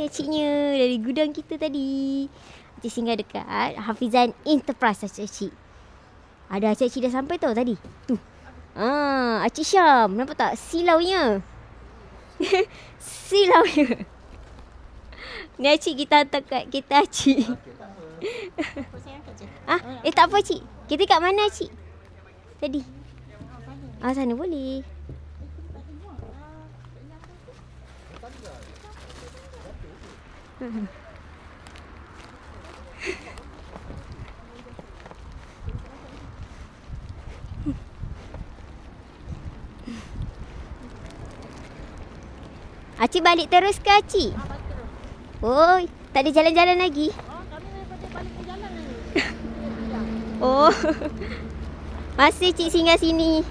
ni aciknya dari gudang kita tadi. Acik singgah dekat Hafizan Enterprise acik. Ada acik dah sampai tau tadi. Tu. Acik Syam, nampak tak silaunya? Silaunya. Ni acik kita hantar kat kereta acik. Tak apa cik. Kita kat mana cik? Tadi. Sana boleh. Acik balik terus ke acik? Oh, tak ada jalan-jalan lagi? Kami balik ke jalan lagi. Oh. Masih cik singgah sini.